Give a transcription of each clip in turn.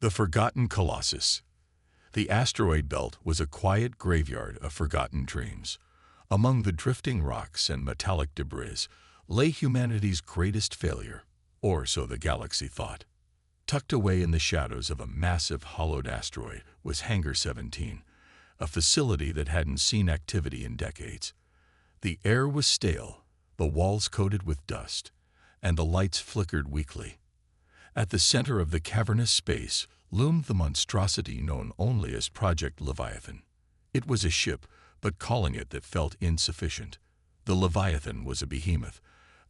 The Forgotten Colossus. The asteroid belt was a quiet graveyard of forgotten dreams. Among the drifting rocks and metallic debris lay humanity's greatest failure, or so the galaxy thought. Tucked away in the shadows of a massive hollowed asteroid was Hangar 17, a facility that hadn't seen activity in decades. The air was stale, the walls coated with dust, and the lights flickered weakly. At the center of the cavernous space loomed the monstrosity known only as Project Leviathan. It was a ship, but calling it that felt insufficient. The Leviathan was a behemoth,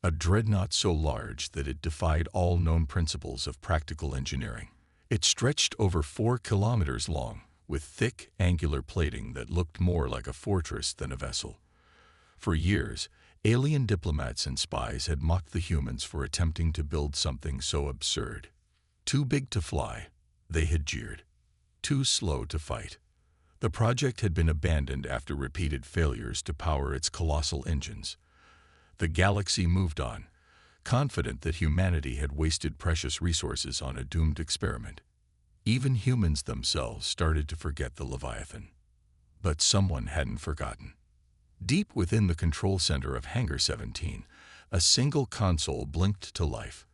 a dreadnought so large that it defied all known principles of practical engineering. It stretched over 4 kilometers long, with thick, angular plating that looked more like a fortress than a vessel. For years, alien diplomats and spies had mocked the humans for attempting to build something so absurd. Too big to fly, they had jeered. Too slow to fight. The project had been abandoned after repeated failures to power its colossal engines. The galaxy moved on, confident that humanity had wasted precious resources on a doomed experiment. Even humans themselves started to forget the Leviathan. But someone hadn't forgotten. Deep within the control center of Hangar 17, a single console blinked to life.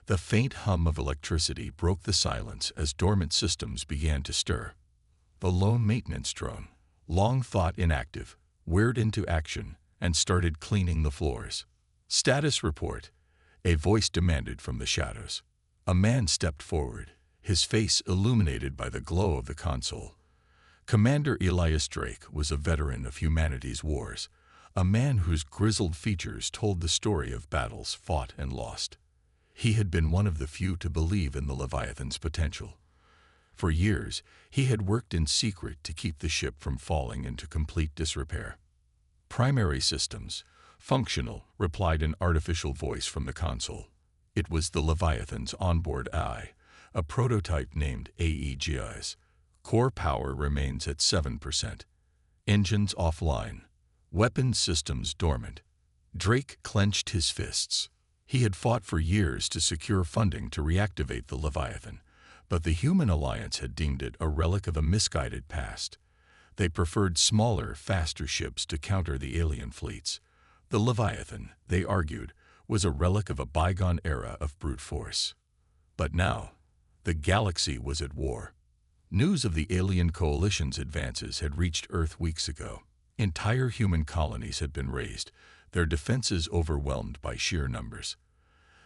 The faint hum of electricity broke the silence as dormant systems began to stir. The lone maintenance drone, long thought inactive, whirred into action and started cleaning the floors. "Status report," a voice demanded from the shadows. A man stepped forward, his face illuminated by the glow of the console. Commander Elias Drake was a veteran of humanity's wars, a man whose grizzled features told the story of battles fought and lost. He had been one of the few to believe in the Leviathan's potential. For years, he had worked in secret to keep the ship from falling into complete disrepair. "Primary systems, functional," replied an artificial voice from the console. It was the Leviathan's onboard AI, a prototype named HFY's. Core power remains at 7%. Engines offline. Weapons systems dormant. Drake clenched his fists. He had fought for years to secure funding to reactivate the Leviathan, but the Human Alliance had deemed it a relic of a misguided past. They preferred smaller, faster ships to counter the alien fleets. The Leviathan, they argued, was a relic of a bygone era of brute force. But now, the galaxy was at war. News of the alien coalition's advances had reached Earth weeks ago. Entire human colonies had been razed, their defenses overwhelmed by sheer numbers.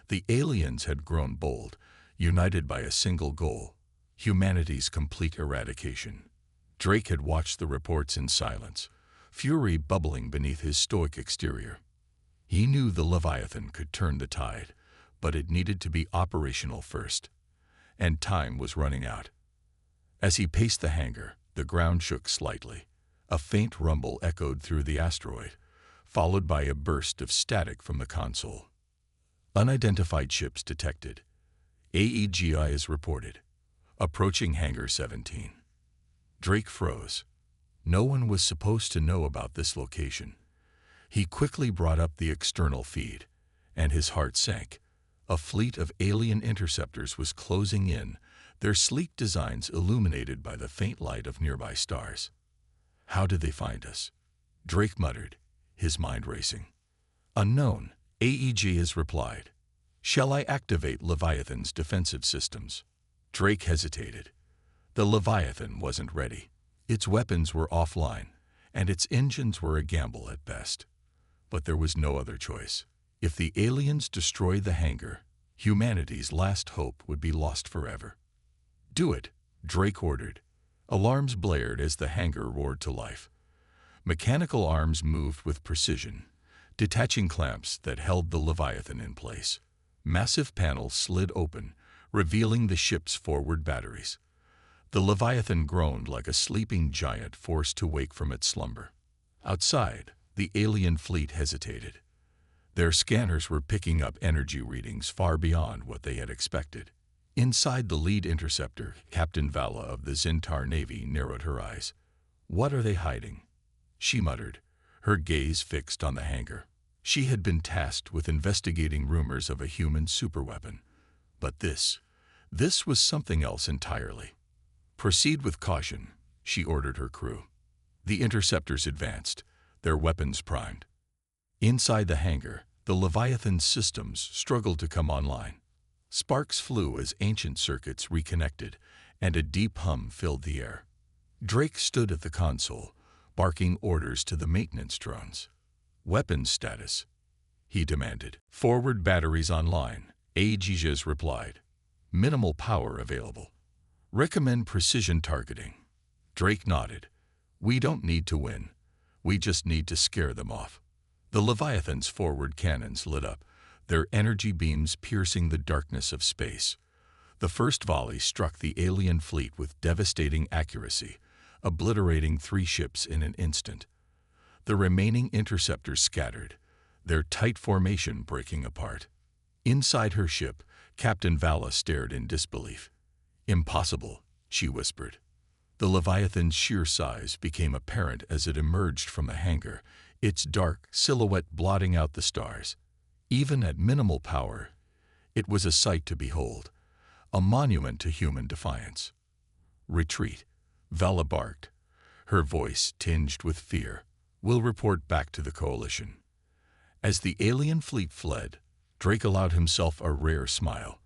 The aliens had grown bold, united by a single goal: humanity's complete eradication. Drake had watched the reports in silence, fury bubbling beneath his stoic exterior. He knew the Leviathan could turn the tide, but it needed to be operational first. And time was running out. As he paced the hangar, the ground shook slightly. A faint rumble echoed through the asteroid, followed by a burst of static from the console. "Unidentified ships detected. HFY is reported. Approaching Hangar 17. Drake froze. No one was supposed to know about this location. He quickly brought up the external feed, and his heart sank. A fleet of alien interceptors was closing in, their sleek designs illuminated by the faint light of nearby stars. "How did they find us?" Drake muttered, his mind racing. "Unknown," HFY replied. "Shall I activate Leviathan's defensive systems?" Drake hesitated. The Leviathan wasn't ready. Its weapons were offline, and its engines were a gamble at best. But there was no other choice. If the aliens destroyed the hangar, humanity's last hope would be lost forever. "Do it," Drake ordered. Alarms blared as the hangar roared to life. Mechanical arms moved with precision, detaching clamps that held the Leviathan in place. Massive panels slid open, revealing the ship's forward batteries. The Leviathan groaned like a sleeping giant forced to wake from its slumber. Outside, the alien fleet hesitated. Their scanners were picking up energy readings far beyond what they had expected. Inside the lead interceptor, Captain Vala of the Zintar Navy narrowed her eyes. "What are they hiding?" she muttered, her gaze fixed on the hangar. She had been tasked with investigating rumors of a human superweapon. But this This was something else entirely. "Proceed with caution," she ordered her crew. The interceptors advanced, their weapons primed. Inside the hangar, the Leviathan's systems struggled to come online. Sparks flew as ancient circuits reconnected, and a deep hum filled the air. Drake stood at the console, barking orders to the maintenance drones. "Weapons status," he demanded. "Forward batteries online," Aegis replied. "Minimal power available. Recommend precision targeting." Drake nodded. "We don't need to win. We just need to scare them off." The Leviathan's forward cannons lit up, their energy beams piercing the darkness of space. The first volley struck the alien fleet with devastating accuracy, obliterating 3 ships in an instant. The remaining interceptors scattered, their tight formation breaking apart. Inside her ship, Captain Vala stared in disbelief. "Impossible," she whispered. The Leviathan's sheer size became apparent as it emerged from the hangar, its dark silhouette blotting out the stars. Even at minimal power, it was a sight to behold, a monument to human defiance. "Retreat," Vala barked, her voice tinged with fear. "We'll report back to the Coalition." As the alien fleet fled, Drake allowed himself a rare smile.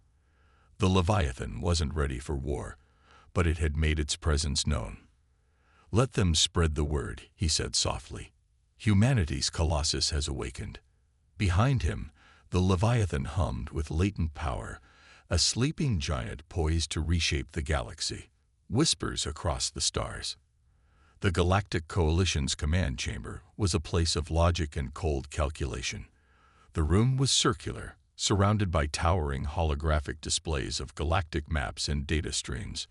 The Leviathan wasn't ready for war, but it had made its presence known. "Let them spread the word," he said softly. "Humanity's colossus has awakened." Behind him, the Leviathan hummed with latent power, a sleeping giant poised to reshape the galaxy. Whispers across the stars. The Galactic Coalition's command chamber was a place of logic and cold calculation. The room was circular, surrounded by towering holographic displays of galactic maps and data streams.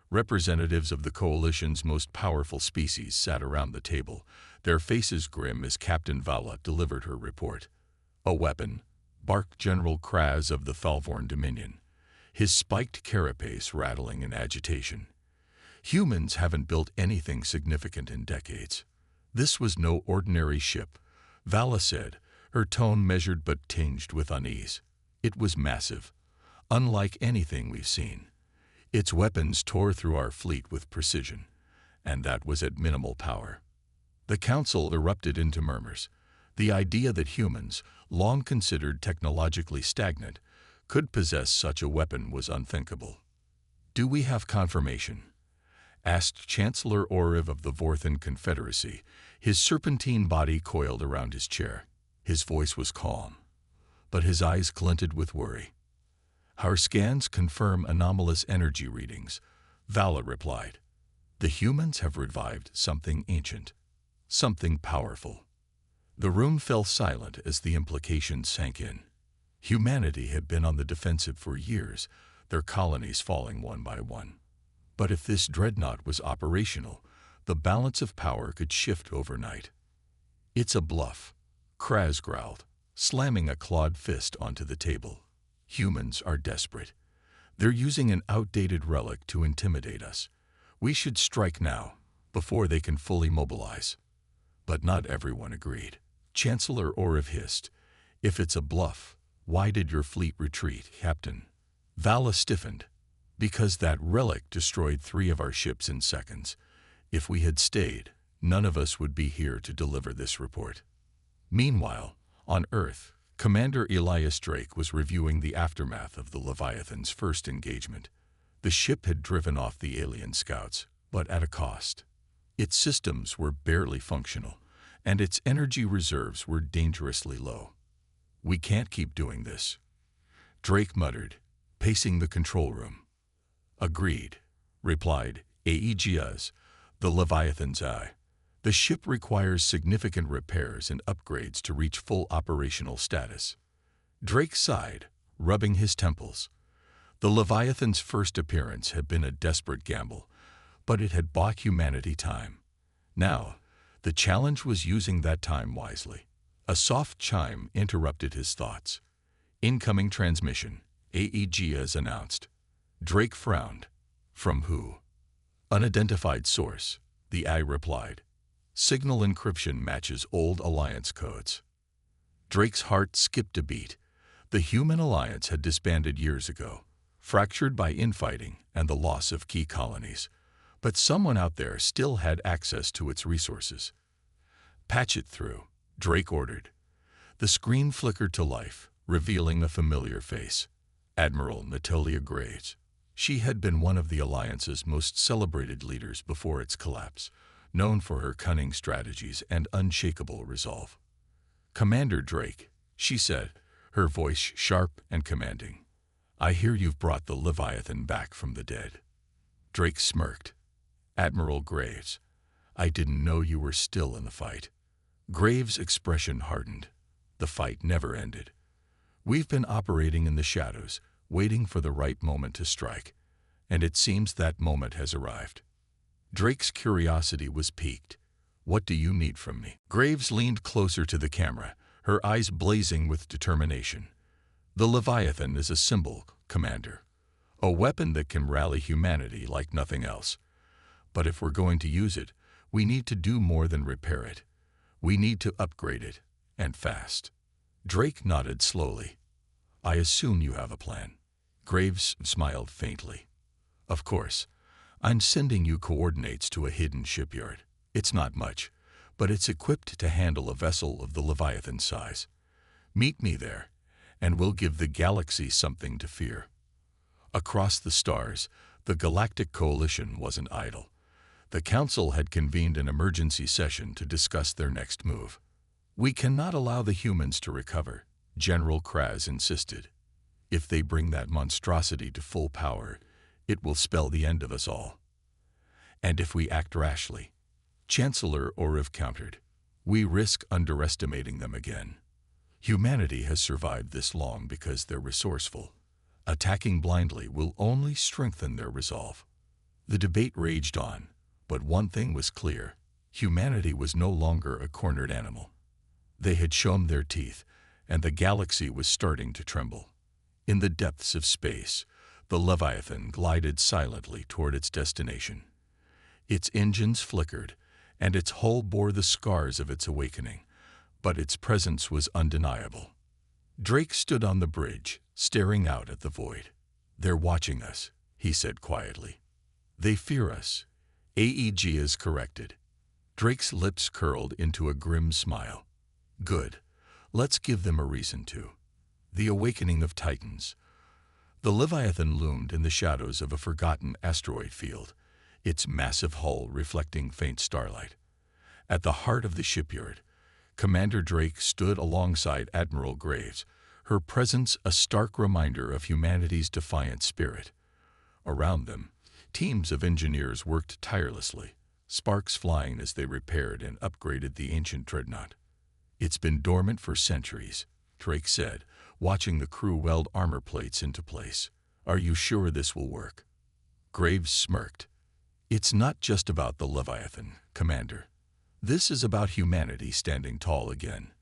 Representatives of the Coalition's most powerful species sat around the table, their faces grim as Captain Vala delivered her report. "A weapon," barked General Kraz of the Thalvorn Dominion, his spiked carapace rattling in agitation. "Humans haven't built anything significant in decades." "This was no ordinary ship," Vala said, her tone measured but tinged with unease. "It was massive, unlike anything we've seen. Its weapons tore through our fleet with precision, and that was at minimal power." The council erupted into murmurs. The idea that humans, long considered technologically stagnant, could possess such a weapon was unthinkable. "Do we have confirmation?" asked Chancellor Oriv of the Vorthan Confederacy, his serpentine body coiled around his chair. His voice was calm, but his eyes glinted with worry. "Our scans confirm anomalous energy readings," Vala replied. "The humans have revived something ancient, something powerful." The room fell silent as the implications sank in. Humanity had been on the defensive for years, their colonies falling one by one. But if this Dreadnought was operational, the balance of power could shift overnight. "It's a bluff," Kraz growled, slamming a clawed fist onto the table. "Humans are desperate. They're using an outdated relic to intimidate us. We should strike now, before they can fully mobilize." But not everyone agreed. Chancellor Oriv hissed, "If it's a bluff, why did your fleet retreat, Captain?" Vala stiffened. "Because that relic destroyed 3 of our ships in seconds. If we had stayed, none of us would be here to deliver this report." Meanwhile, on Earth, Commander Elias Drake was reviewing the aftermath of the Leviathan's first engagement. The ship had driven off the alien scouts, but at a cost. Its systems were barely functional, and its energy reserves were dangerously low. "We can't keep doing this," Drake muttered, pacing the control room. "Agreed," replied Aegis, the Leviathan's eye. "The ship requires significant repairs and upgrades to reach full operational status." Drake sighed, rubbing his temples. The Leviathan's first appearance had been a desperate gamble, but it had bought humanity time. Now, the challenge was using that time wisely. A soft chime interrupted his thoughts. "Incoming transmission," Aegis announced. Drake frowned. "From who?" "Unidentified source," the eye replied. "Signal encryption matches old Alliance codes." Drake's heart skipped a beat. The Human Alliance had disbanded years ago. fractured by infighting and the loss of key colonies. But someone out there still had access to its resources. "Patch it through," Drake ordered. The screen flickered to life, revealing a familiar face. Admiral Natalia Graves. She had been one of the Alliance's most celebrated leaders before its collapse, known for her cunning strategies and unshakable resolve. "Commander Drake," she said, her voice sharp and commanding. "I hear you've brought the Leviathan back from the dead." Drake smirked. "Admiral Graves, I didn't know you were still in the fight." Graves' expression hardened. The fight never ended. "We've been operating in the shadows, waiting for the right moment to strike, and it seems that moment has arrived." Drake's curiosity was piqued. "What do you need from me?" Graves leaned closer to the camera, her eyes blazing with determination. "The Leviathan is a symbol, Commander. A weapon that can rally humanity like nothing else. But if we're going to use it, we need to do more than repair it. We need to upgrade it, and fast." Drake nodded slowly. "I assume you have a plan." Graves smiled faintly. "Of course. I'm sending you coordinates to a hidden shipyard. It's not much, but it's equipped to handle a vessel of the Leviathan size. Meet me there, and we'll give the galaxy something to fear." Across the stars, the Galactic Coalition wasn't idle. The Council had convened an emergency session to discuss their next move. "We cannot allow the humans to recover," General Kraz insisted. "If they bring that monstrosity to full power, it will spell the end of us all. And if we act rashly," Chancellor Oriv countered, "we risk underestimating them again. Humanity has survived this long because they're resourceful. Attacking blindly will only strengthen their resolve." The debate raged on, but one thing was clear: humanity was no longer a cornered animal. They had shown their teeth, and the galaxy was starting to tremble. In the depths of space, the Leviathan glided silently toward its destination. Its engines flickered, and its hull bore the scars of its awakening, but its presence was undeniable. Drake stood on the bridge, staring out at the void. "They're watching us," he said quietly. "They fear us," AEGIAS corrected. Drake's lips curled into a grim smile. "Good. Let's give them a reason to." The awakening of Titans. The Leviathan loomed in the shadows of a forgotten asteroid field, its massive hull reflecting faint starlight. At the heart of the shipyard, Commander Drake stood alongside Admiral Graves, her presence a stark reminder of humanity's defiant spirit. Around them, teams of engineers worked tirelessly, sparks flying as they repaired and upgraded the ancient Dreadnought. "It's been dormant for centuries," Drake said, watching the crew weld armor plates into place. "Are you sure this will work?" Graves smirked. "It's not just about the Leviathan, Commander. This is about humanity standing tall again.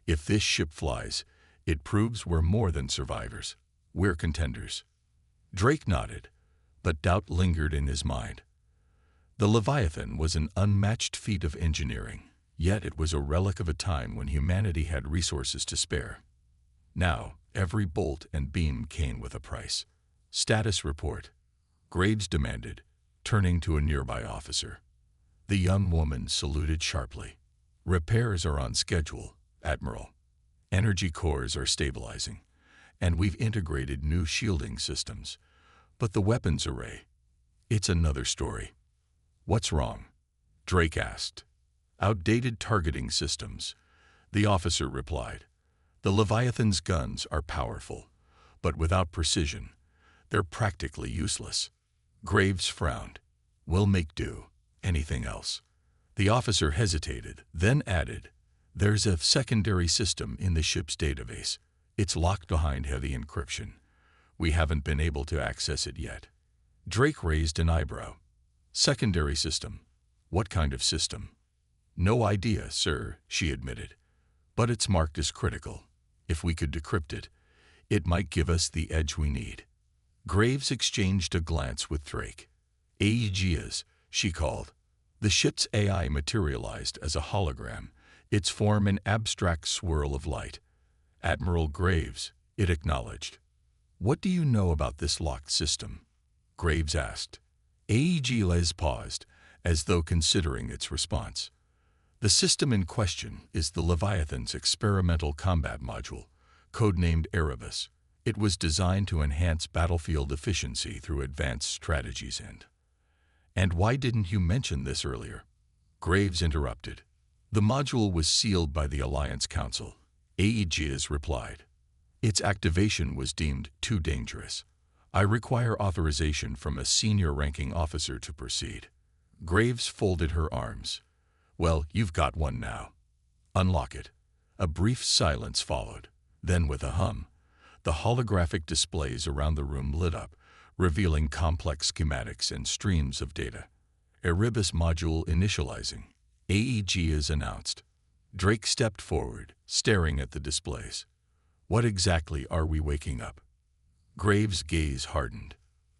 If this ship flies, it proves we're more than survivors. We're contenders." Drake nodded, but doubt lingered in his mind. The Leviathan was an unmatched feat of engineering, yet it was a relic of a time when humanity had resources to spare. Now, every bolt and beam came with a price. "Status report," Graves demanded, turning to a nearby officer. The young woman saluted sharply. "Repairs are on schedule, Admiral. Energy cores are stabilizing, and we've integrated new shielding systems. But the weapons array, it's another story." "What's wrong?" Drake asked. "Outdated targeting systems," the officer replied. "The Leviathan's guns are powerful, but without precision, they're practically useless." Graves frowned. "We'll make do. Anything else?" The officer hesitated, then added, "There's a secondary system in the ship's database. It's locked behind heavy encryption. We haven't been able to access it yet." Drake raised an eyebrow. "Secondary system? What kind of system?" "No idea, sir," she admitted. "But it's marked as critical. If we could decrypt it, it might give us the edge we need." Graves exchanged a glance with Drake. "AEGIAS," she called. The ship's AI materialized as a hologram, its form an abstract swirl of light. "Admiral Graves," it acknowledged. "What do you know about this locked system?" Graves asked. Les paused, as though considering its response. The system in question is the Leviathan's experimental combat module, codenamed Erebus. It was designed to enhance battlefield efficiency through advanced strategies And why didn't you mention this earlier? Graves interrupted. The module was sealed by the Alliance Council, AEGS replied. Its activation was deemed too dangerous. I require authorization from a senior-ranking officer to proceed. Graves folded her arms. Well, you've got one now. Unlock it. A brief silence followed. Then with a hum, the holographic displays around the room lit up, revealing complex schematics and streams of data. Erebus module initializing. AEGS announced. Drake stepped forward, staring at the displays. What exactly are we waking up? Graves' gaze hardened.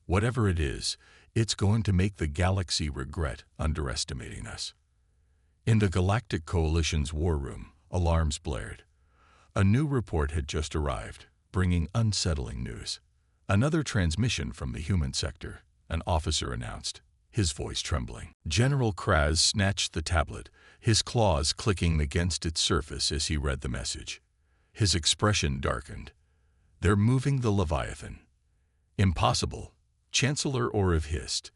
Whatever it is, it's going to make the galaxy regret underestimating us. In the Galactic Coalition's war room, alarms blared. A new report had just arrived, bringing unsettling news. Another transmission from the human sector, an officer announced, his voice trembling. General Kraz snatched the tablet, his claws clicking against its surface as he read the message. His expression darkened. They're moving the Leviathan. Impossible, Chancellor Orav hissed.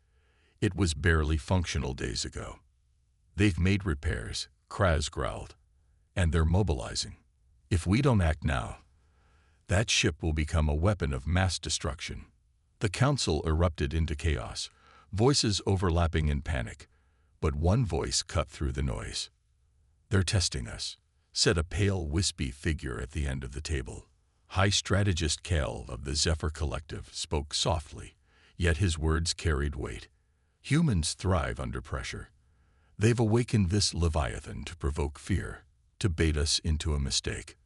It was barely functional days ago. They've made repairs, Kraz growled. And they're mobilizing. If we don't act now, that ship will become a weapon of mass destruction. The council erupted into chaos, voices overlapping in panic, but one voice cut through the noise. They're testing us, said a pale, wispy figure at the end of the table. High Strategist Kel of the Zephyr Collective spoke softly, yet his words carried weight. Humans thrive under pressure. They've awakened this Leviathan to provoke fear, to bait us into a mistake.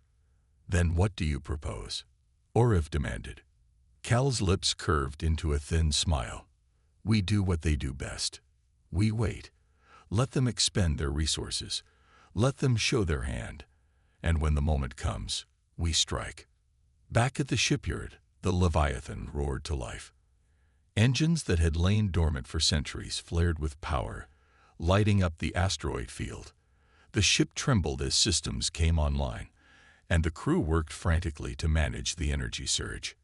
Then what do you propose? Orav demanded. Kel's lips curved into a thin smile. We do what they do best. We wait. Let them expend their resources. Let them show their hand. And when the moment comes, we strike. Back at the shipyard, the Leviathan roared to life. Engines that had lain dormant for centuries flared with power, lighting up the asteroid field. The ship trembled as systems came online, and the crew worked frantically to manage the energy surge.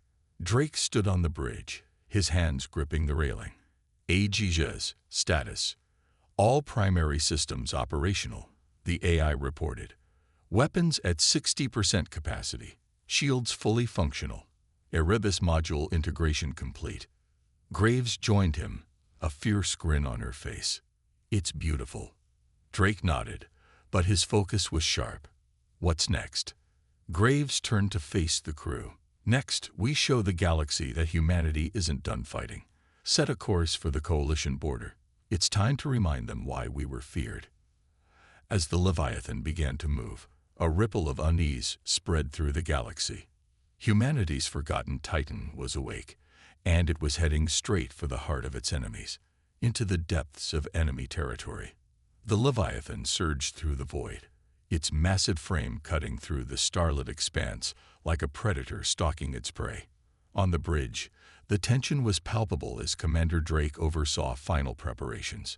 Drake stood on the bridge, his hands gripping the railing. AEGS, status. All primary systems operational, the AI reported. Weapons at 60% capacity. Shields fully functional. Erebus module integration complete. Graves joined him, a fierce grin on her face. It's beautiful. Drake nodded, but his focus was sharp. What's next? Graves turned to face the crew. Next, we show the galaxy that humanity isn't done fighting. Set a course for the Coalition border. It's time to remind them why we were feared. As the Leviathan began to move, a ripple of unease spread through the galaxy. Humanity's forgotten titan was awake, and it was heading straight for the heart of its enemies, into the depths of enemy territory. The Leviathan surged through the void, its massive frame cutting through the starlit expanse like a predator stalking its prey. On the bridge, the tension was palpable as Commander Drake oversaw final preparations.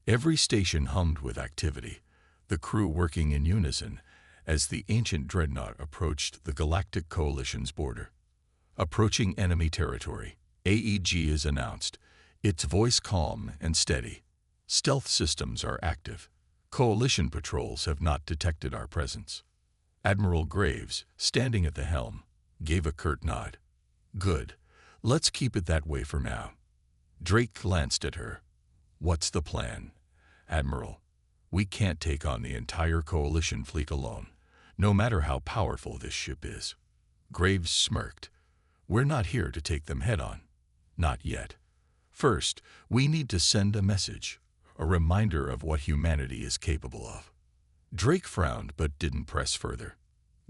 Every station hummed with activity, the crew working in unison as the ancient Dreadnought approached the Galactic Coalition's border. Approaching enemy territory, AEG is announced, its voice calm and steady. Stealth systems are active. Coalition patrols have not detected our presence. Admiral Graves, standing at the helm, gave a curt nod. Good. Let's keep it that way for now. Drake glanced at her. What's the plan, Admiral? We can't take on the entire Coalition fleet alone, no matter how powerful this ship is. Graves smirked. We're not here to take them head-on. Not yet. First, we need to send a message, a reminder of what humanity is capable of. Drake frowned but didn't press further.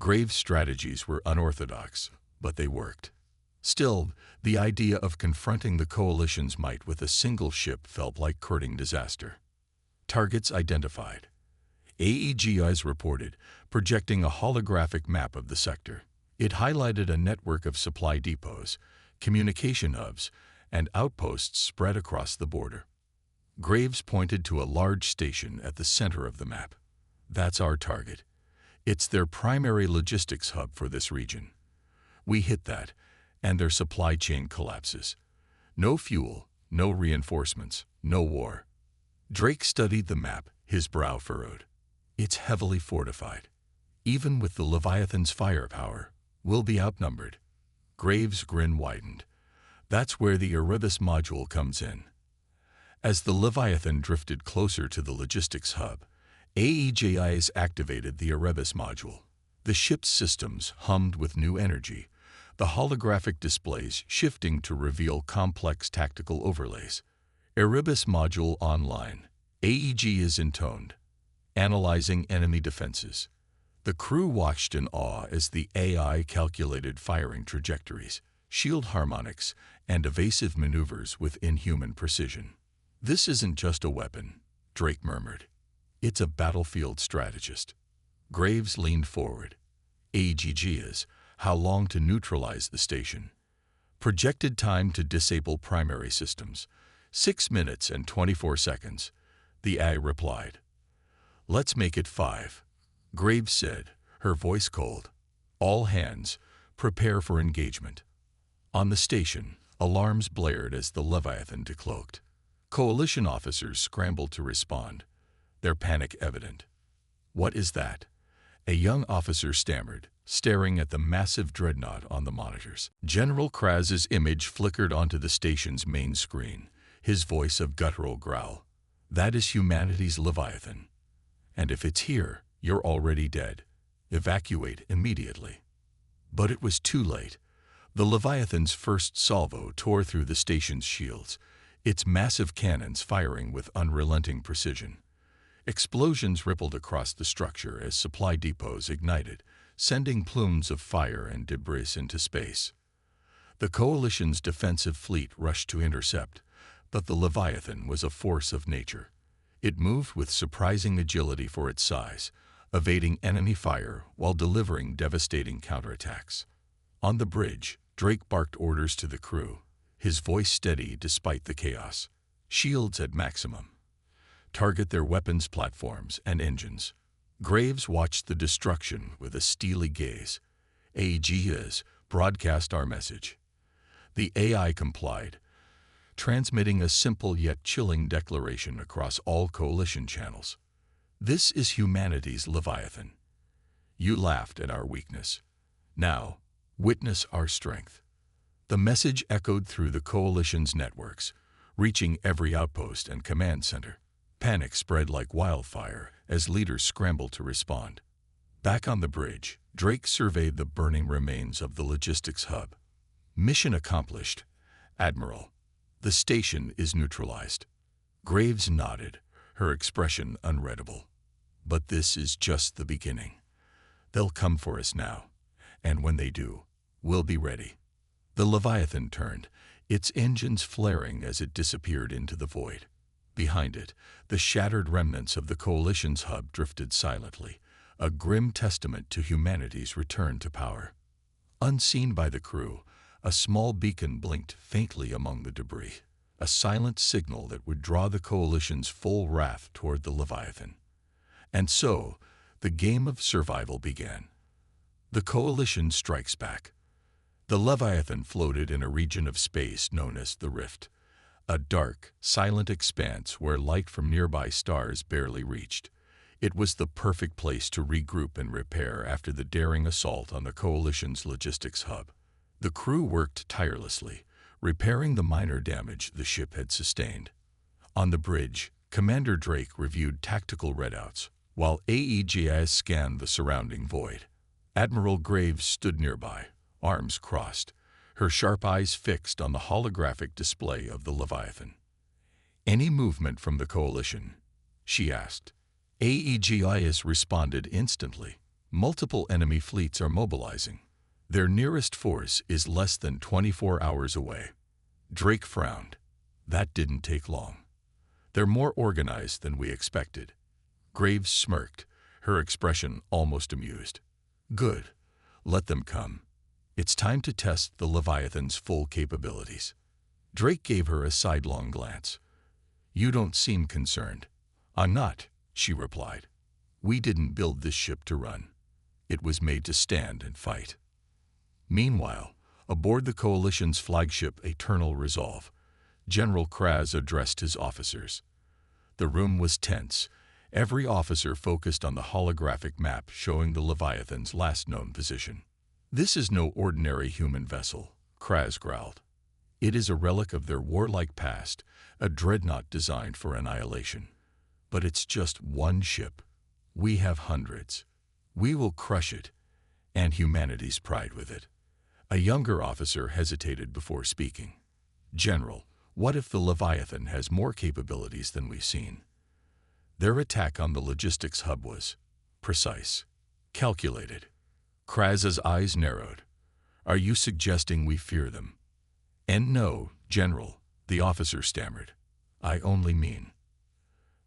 Graves' strategies were unorthodox, but they worked. Still, the idea of confronting the Coalition's might with a single ship felt like courting disaster. Targets identified. AEGI's reported, projecting a holographic map of the sector. It highlighted a network of supply depots, communication hubs, and outposts spread across the border. Graves pointed to a large station at the center of the map. That's our target. It's their primary logistics hub for this region. We hit that, and their supply chain collapses. No fuel, no reinforcements, no war. Drake studied the map, his brow furrowed. It's heavily fortified. Even with the Leviathan's firepower, we'll be outnumbered. Graves' grin widened. That's where the Erebus module comes in. As the Leviathan drifted closer to the logistics hub, HFYs activated the Erebus module. The ship's systems hummed with new energy, the holographic displays shifting to reveal complex tactical overlays. Erebus module online. AEG is intoned, analyzing enemy defenses. The crew watched in awe as the AI calculated firing trajectories, shield harmonics, and evasive maneuvers with inhuman precision. This isn't just a weapon, Drake murmured. It's a battlefield strategist. Graves leaned forward. AEG is how long to neutralize the station. Projected time to disable primary systems, 6 minutes and 24 seconds. The AI replied. Let's make it 5. Graves said, her voice cold. All hands, prepare for engagement. On the station, alarms blared as the Leviathan decloaked. Coalition officers scrambled to respond, their panic evident. What is that? A young officer stammered, staring at the massive Dreadnought on the monitors. General Kraz's image flickered onto the station's main screen, his voice a guttural growl. That is humanity's Leviathan. And if it's here, you're already dead. Evacuate immediately. But it was too late. The Leviathan's first salvo tore through the station's shields, its massive cannons firing with unrelenting precision. Explosions rippled across the structure as supply depots ignited, sending plumes of fire and debris into space. The Coalition's defensive fleet rushed to intercept, but the Leviathan was a force of nature. It moved with surprising agility for its size, evading enemy fire while delivering devastating counterattacks. On the bridge, Drake barked orders to the crew, his voice steady despite the chaos. Shields at maximum. Target their weapons platforms and engines. Graves watched the destruction with a steely gaze. AEG is, broadcast our message. The AI complied, transmitting a simple yet chilling declaration across all Coalition channels. This is humanity's Leviathan. You laughed at our weakness. Now, witness our strength. The message echoed through the Coalition's networks, reaching every outpost and command center. Panic spread like wildfire as leaders scrambled to respond. Back on the bridge, Drake surveyed the burning remains of the logistics hub. Mission accomplished, Admiral. The station is neutralized. Graves nodded, her expression unreadable. But this is just the beginning. They'll come for us now, and when they do, we'll be ready. The Leviathan turned, its engines flaring as it disappeared into the void. Behind it, the shattered remnants of the Coalition's hub drifted silently, a grim testament to humanity's return to power. Unseen by the crew, a small beacon blinked faintly among the debris, a silent signal that would draw the Coalition's full wrath toward the Leviathan. And so, the game of survival began. The Coalition strikes back. The Leviathan floated in a region of space known as the Rift, a dark, silent expanse where light from nearby stars barely reached. It was the perfect place to regroup and repair after the daring assault on the Coalition's logistics hub. The crew worked tirelessly, repairing the minor damage the ship had sustained. On the bridge, Commander Drake reviewed tactical readouts, while AEGIS scanned the surrounding void. Admiral Graves stood nearby, arms crossed, her sharp eyes fixed on the holographic display of the Leviathan. "Any movement from the Coalition?" she asked. AEGIS responded instantly. "Multiple enemy fleets are mobilizing. Their nearest force is less than 24 hours away." Drake frowned. That didn't take long. "They're more organized than we expected." Graves smirked, her expression almost amused. "Good. Let them come. It's time to test the Leviathan's full capabilities. Drake gave her a sidelong glance. You don't seem concerned. I'm not, she replied. We didn't build this ship to run. It was made to stand and fight. Meanwhile, aboard the Coalition's flagship Eternal Resolve, General Kraz addressed his officers. The room was tense, every officer focused on the holographic map showing the Leviathan's last known position. This is no ordinary human vessel, Kraz growled. It is a relic of their warlike past, a dreadnought designed for annihilation. But it's just one ship. We have hundreds. We will crush it, and humanity's pride with it. A younger officer hesitated before speaking. General, what if the Leviathan has more capabilities than we've seen? Their attack on the logistics hub was precise, calculated. Kraz's eyes narrowed. Are you suggesting we fear them? And no, General, the officer stammered. I only mean.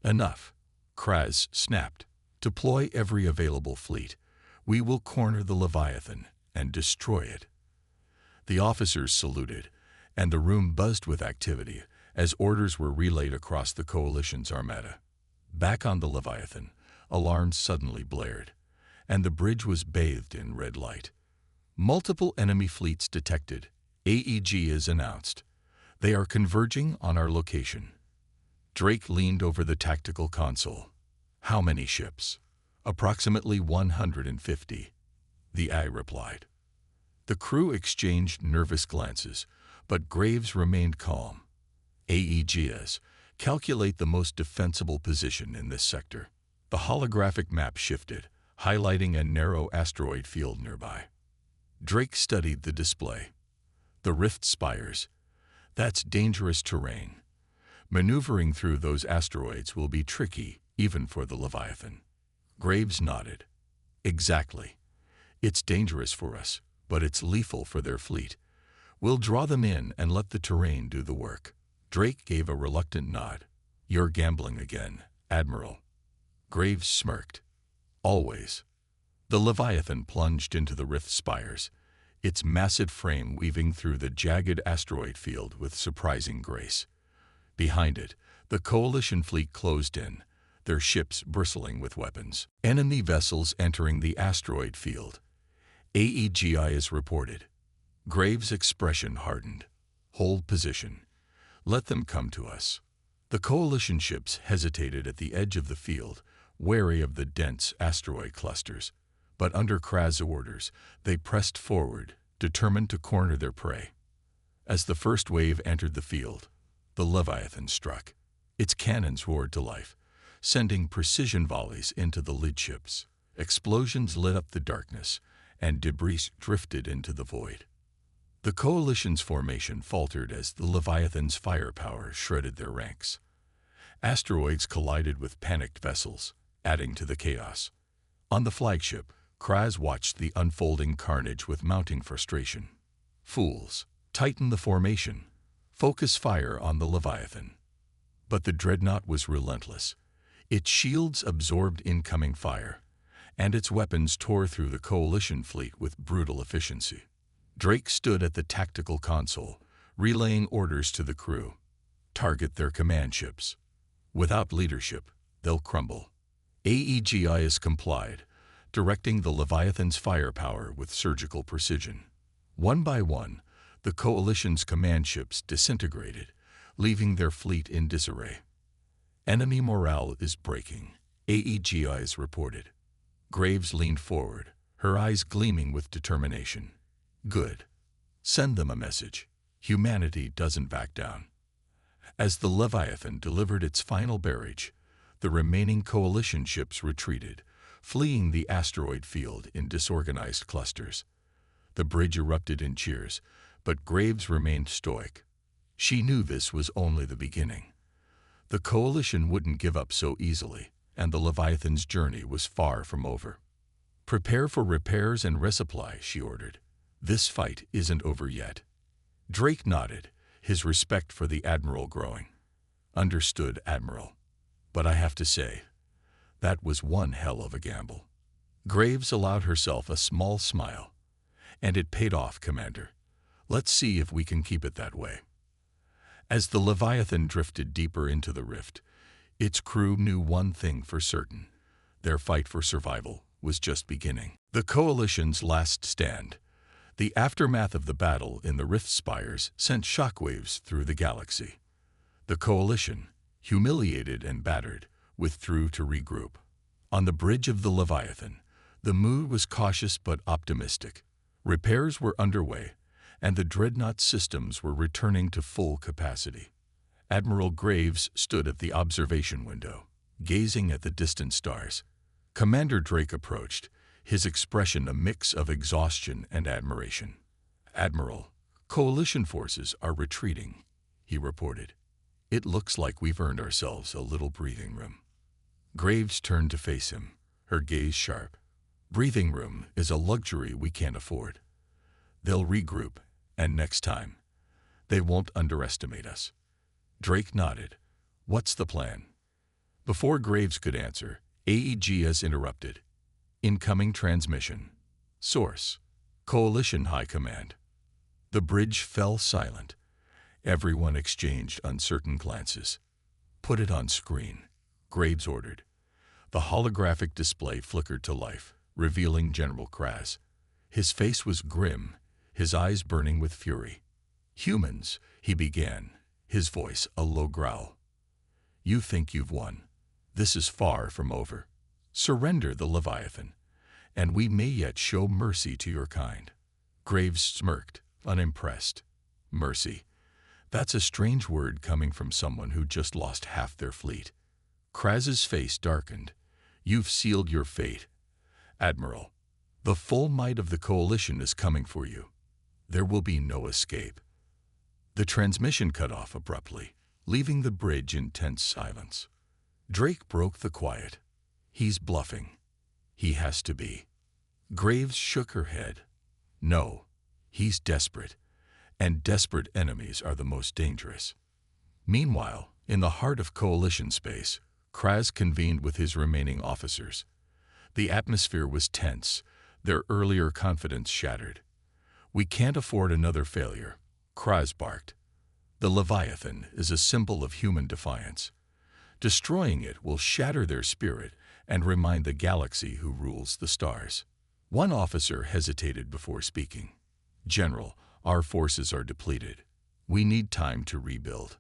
Enough, Kraz snapped. Deploy every available fleet. We will corner the Leviathan and destroy it. The officers saluted, and the room buzzed with activity as orders were relayed across the Coalition's armada. Back on the Leviathan, alarms suddenly blared, and the bridge was bathed in red light. Multiple enemy fleets detected. AEG is announced. They are converging on our location. Drake leaned over the tactical console. How many ships? Approximately 150. The eye replied. The crew exchanged nervous glances, but Graves remained calm. AEGS, calculate the most defensible position in this sector. The holographic map shifted, highlighting a narrow asteroid field nearby. Drake studied the display. The rift spires. That's dangerous terrain. Maneuvering through those asteroids will be tricky, even for the Leviathan. Graves nodded. Exactly. It's dangerous for us, but it's lethal for their fleet. We'll draw them in and let the terrain do the work. Drake gave a reluctant nod. You're gambling again, Admiral. Graves smirked. Always. The Leviathan plunged into the rift spires, its massive frame weaving through the jagged asteroid field with surprising grace. Behind it, the Coalition fleet closed in, their ships bristling with weapons. Enemy vessels entering the asteroid field. AEGIS reported. Graves' expression hardened. Hold position. Let them come to us. The Coalition ships hesitated at the edge of the field, wary of the dense asteroid clusters. But under Kraz's orders, they pressed forward, determined to corner their prey. As the first wave entered the field, the Leviathan struck. Its cannons roared to life, sending precision volleys into the lead ships. Explosions lit up the darkness, and debris drifted into the void. The Coalition's formation faltered as the Leviathan's firepower shredded their ranks. Asteroids collided with panicked vessels, adding to the chaos. On the flagship, Kraz watched the unfolding carnage with mounting frustration. Fools, tighten the formation. Focus fire on the Leviathan. But the Dreadnought was relentless. Its shields absorbed incoming fire, and its weapons tore through the Coalition fleet with brutal efficiency. Drake stood at the tactical console, relaying orders to the crew. Target their command ships. Without leadership, they'll crumble. AEGIS complied, directing the Leviathan's firepower with surgical precision. One by one, the Coalition's command ships disintegrated, leaving their fleet in disarray. Enemy morale is breaking, AEGIS reported. Graves leaned forward, her eyes gleaming with determination. Good. Send them a message. Humanity doesn't back down. As the Leviathan delivered its final barrage, the remaining Coalition ships retreated, fleeing the asteroid field in disorganized clusters. The bridge erupted in cheers, but Graves remained stoic. She knew this was only the beginning. The Coalition wouldn't give up so easily, and the Leviathan's journey was far from over. Prepare for repairs and resupply, she ordered. This fight isn't over yet. Drake nodded, his respect for the Admiral growing. Understood, Admiral. But I have to say, that was one hell of a gamble. Graves allowed herself a small smile. And it paid off, Commander. Let's see if we can keep it that way. As the Leviathan drifted deeper into the rift, its crew knew one thing for certain. Their fight for survival was just beginning. The Coalition's last stand. The aftermath of the battle in the rift spires sent shockwaves through the galaxy. The Coalition, humiliated and battered, withdrew to regroup. On the bridge of the Leviathan, the mood was cautious but optimistic. Repairs were underway, and the Dreadnought systems were returning to full capacity. Admiral Graves stood at the observation window, gazing at the distant stars. Commander Drake approached, his expression a mix of exhaustion and admiration. "Admiral, Coalition forces are retreating," he reported. "It looks like we've earned ourselves a little breathing room." Graves turned to face him, her gaze sharp. "Breathing room is a luxury we can't afford. They'll regroup, and next time, they won't underestimate us." Drake nodded. "What's the plan?" Before Graves could answer, AEGS interrupted. "Incoming transmission. Source: Coalition High Command." The bridge fell silent. Everyone exchanged uncertain glances. "Put it on screen," Graves ordered. The holographic display flickered to life, revealing General Kraz. His face was grim, his eyes burning with fury. "Humans," he began, his voice a low growl. "You think you've won. This is far from over. Surrender the Leviathan, and we may yet show mercy to your kind." Graves smirked, unimpressed. Mercy. That's a strange word coming from someone who just lost half their fleet. Kraz's face darkened. "You've sealed your fate, Admiral. The full might of the Coalition is coming for you. There will be no escape." The transmission cut off abruptly, leaving the bridge in tense silence. Drake broke the quiet. "He's bluffing. He has to be." Graves shook her head. "No, he's desperate, and desperate enemies are the most dangerous." Meanwhile, in the heart of Coalition space, Kraz convened with his remaining officers. The atmosphere was tense, their earlier confidence shattered. "We can't afford another failure," Kraz barked. "The Leviathan is a symbol of human defiance. Destroying it will shatter their spirit and remind the galaxy who rules the stars." One officer hesitated before speaking. "General, our forces are depleted. We need time to rebuild."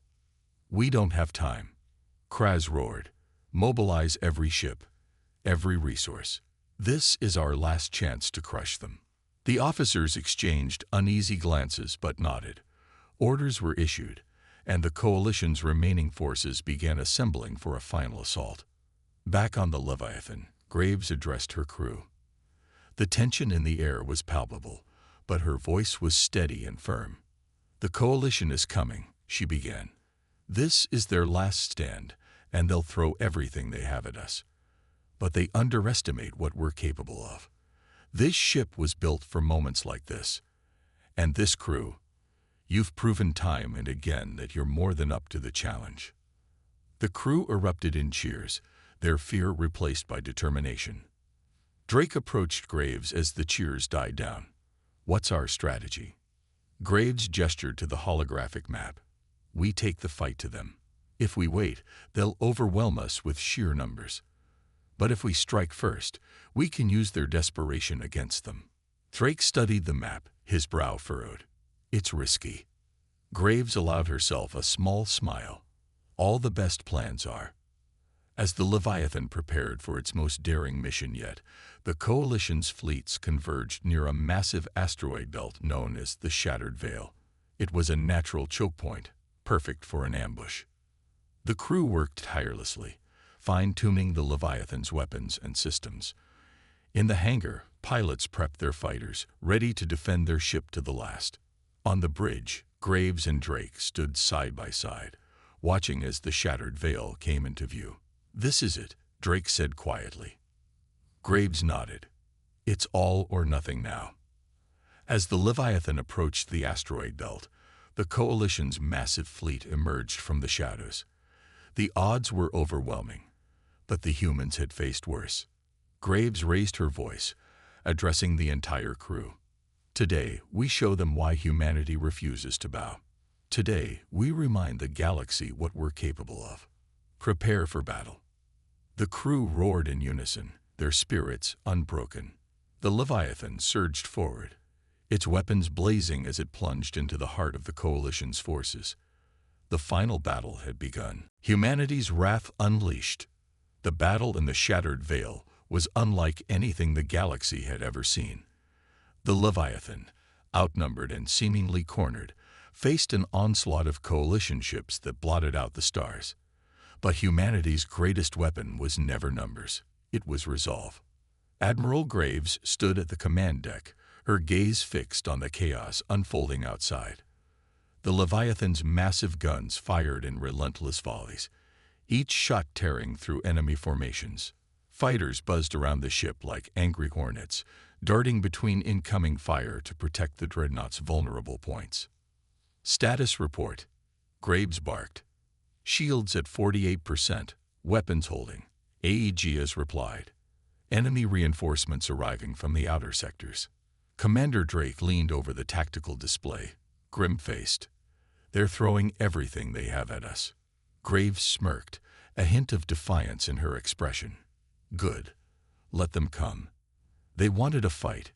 "We don't have time," Kraz roared. "Mobilize every ship, every resource. This is our last chance to crush them." The officers exchanged uneasy glances but nodded. Orders were issued, and the Coalition's remaining forces began assembling for a final assault. Back on the Leviathan, Graves addressed her crew. The tension in the air was palpable, but her voice was steady and firm. "The Coalition is coming," she began. "This is their last stand, and they'll throw everything they have at us. But they underestimate what we're capable of. This ship was built for moments like this. And this crew, you've proven time and again that you're more than up to the challenge." The crew erupted in cheers, their fear replaced by determination. Drake approached Graves as the cheers died down. "What's our strategy?" Graves gestured to the holographic map. "We take the fight to them. If we wait, they'll overwhelm us with sheer numbers. But if we strike first, we can use their desperation against them." Drake studied the map, his brow furrowed. "It's risky." Graves allowed herself a small smile. "All the best plans are." As the Leviathan prepared for its most daring mission yet, the Coalition's fleets converged near a massive asteroid belt known as the Shattered Veil. It was a natural choke point, perfect for an ambush. The crew worked tirelessly, fine-tuning the Leviathan's weapons and systems. In the hangar, pilots prepped their fighters, ready to defend their ship to the last. On the bridge, Graves and Drake stood side by side, watching as the Shattered Veil came into view. "This is it," Drake said quietly. Graves nodded. "It's all or nothing now." As the Leviathan approached the asteroid belt, the Coalition's massive fleet emerged from the shadows. The odds were overwhelming, but the humans had faced worse. Graves raised her voice, addressing the entire crew. Today, we show them why humanity refuses to bow. Today, we remind the galaxy what we're capable of. Prepare for battle. The crew roared in unison, their spirits unbroken. The Leviathan surged forward, its weapons blazing as it plunged into the heart of the Coalition's forces. The final battle had begun. Humanity's wrath unleashed. The battle in the Shattered Veil was unlike anything the galaxy had ever seen. The Leviathan, outnumbered and seemingly cornered, faced an onslaught of Coalition ships that blotted out the stars. But humanity's greatest weapon was never numbers. It was resolve. Admiral Graves stood at the command deck, her gaze fixed on the chaos unfolding outside. The Leviathan's massive guns fired in relentless volleys, each shot tearing through enemy formations. Fighters buzzed around the ship like angry hornets, darting between incoming fire to protect the Dreadnought's vulnerable points. Status report. Graves barked. Shields at 48%, weapons holding. Aegeus replied. Enemy reinforcements arriving from the outer sectors. Commander Drake leaned over the tactical display, grim-faced. They're throwing everything they have at us. Graves smirked, a hint of defiance in her expression. Good. Let them come. They wanted a fight,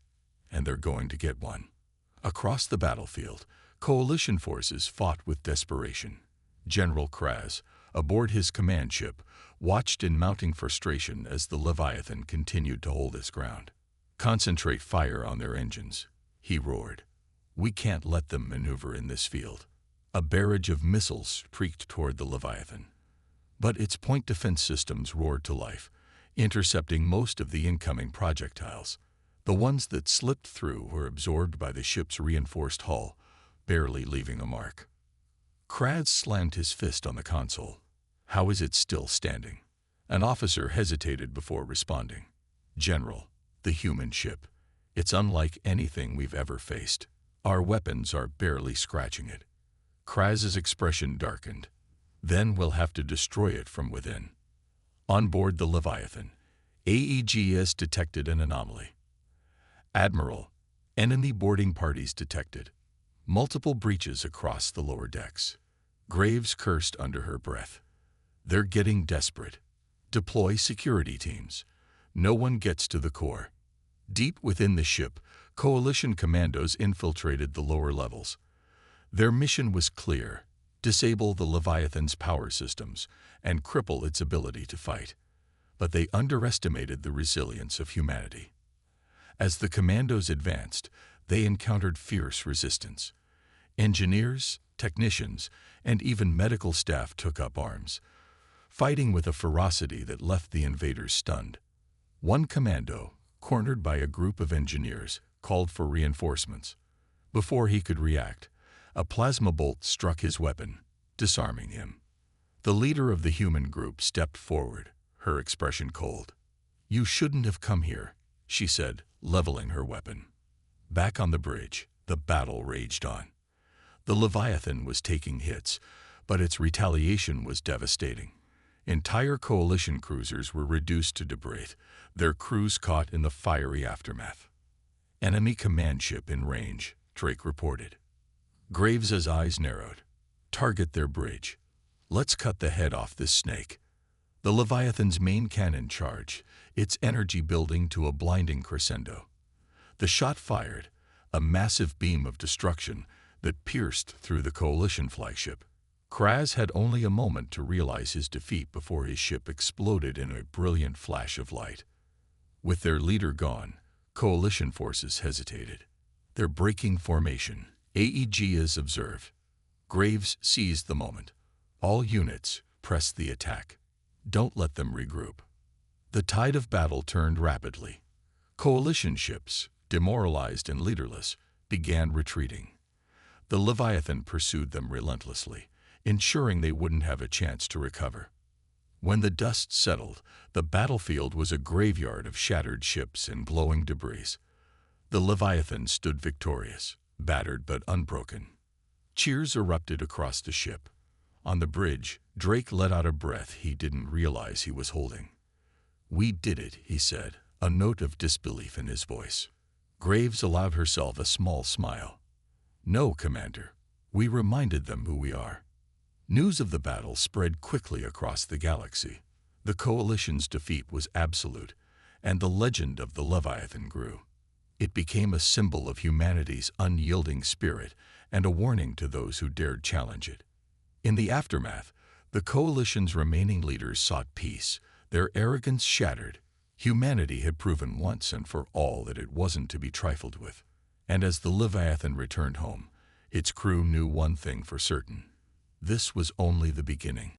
and they're going to get one. Across the battlefield, Coalition forces fought with desperation. General Kraz, aboard his command ship, watched in mounting frustration as the Leviathan continued to hold its ground. Concentrate fire on their engines, he roared. We can't let them maneuver in this field. A barrage of missiles streaked toward the Leviathan. But its point defense systems roared to life, intercepting most of the incoming projectiles. The ones that slipped through were absorbed by the ship's reinforced hull, barely leaving a mark. Kraz slammed his fist on the console. How is it still standing? An officer hesitated before responding. General, the human ship. It's unlike anything we've ever faced. Our weapons are barely scratching it. Kraz's expression darkened. Then we'll have to destroy it from within. On board the Leviathan, Aegeus detected an anomaly. Admiral, enemy boarding parties detected. Multiple breaches across the lower decks. Graves cursed under her breath. They're getting desperate. Deploy security teams. No one gets to the core. Deep within the ship, Coalition commandos infiltrated the lower levels. Their mission was clear: disable the Leviathan's power systems and cripple its ability to fight. But they underestimated the resilience of humanity. As the commandos advanced, they encountered fierce resistance. Engineers, technicians, and even medical staff took up arms, fighting with a ferocity that left the invaders stunned. One commando, cornered by a group of engineers, called for reinforcements. Before he could react, a plasma bolt struck his weapon, disarming him. The leader of the human group stepped forward, her expression cold. "You shouldn't have come here," she said, leveling her weapon. Back on the bridge, the battle raged on. The Leviathan was taking hits, but its retaliation was devastating. Entire Coalition cruisers were reduced to debris, their crews caught in the fiery aftermath. Enemy command ship in range, Drake reported. Graves's eyes narrowed. Target their bridge. Let's cut the head off this snake. The Leviathan's main cannon charged, its energy building to a blinding crescendo. The shot fired, a massive beam of destruction that pierced through the Coalition flagship. Kraz had only a moment to realize his defeat before his ship exploded in a brilliant flash of light. With their leader gone, Coalition forces hesitated. They're breaking formation, Aegeus observed. Graves seized the moment. All units, press the attack. Don't let them regroup. The tide of battle turned rapidly. Coalition ships, demoralized and leaderless, began retreating. The Leviathan pursued them relentlessly, ensuring they wouldn't have a chance to recover. When the dust settled, the battlefield was a graveyard of shattered ships and glowing debris. The Leviathan stood victorious, battered but unbroken. Cheers erupted across the ship. On the bridge, Drake let out a breath he didn't realize he was holding. "We did it," he said, a note of disbelief in his voice. Graves allowed herself a small smile. "No, Commander. We reminded them who we are." News of the battle spread quickly across the galaxy. The Coalition's defeat was absolute, and the legend of the Leviathan grew. It became a symbol of humanity's unyielding spirit and a warning to those who dared challenge it. In the aftermath, the Coalition's remaining leaders sought peace, their arrogance shattered. Humanity had proven once and for all that it wasn't to be trifled with. And as the Leviathan returned home, its crew knew one thing for certain: this was only the beginning.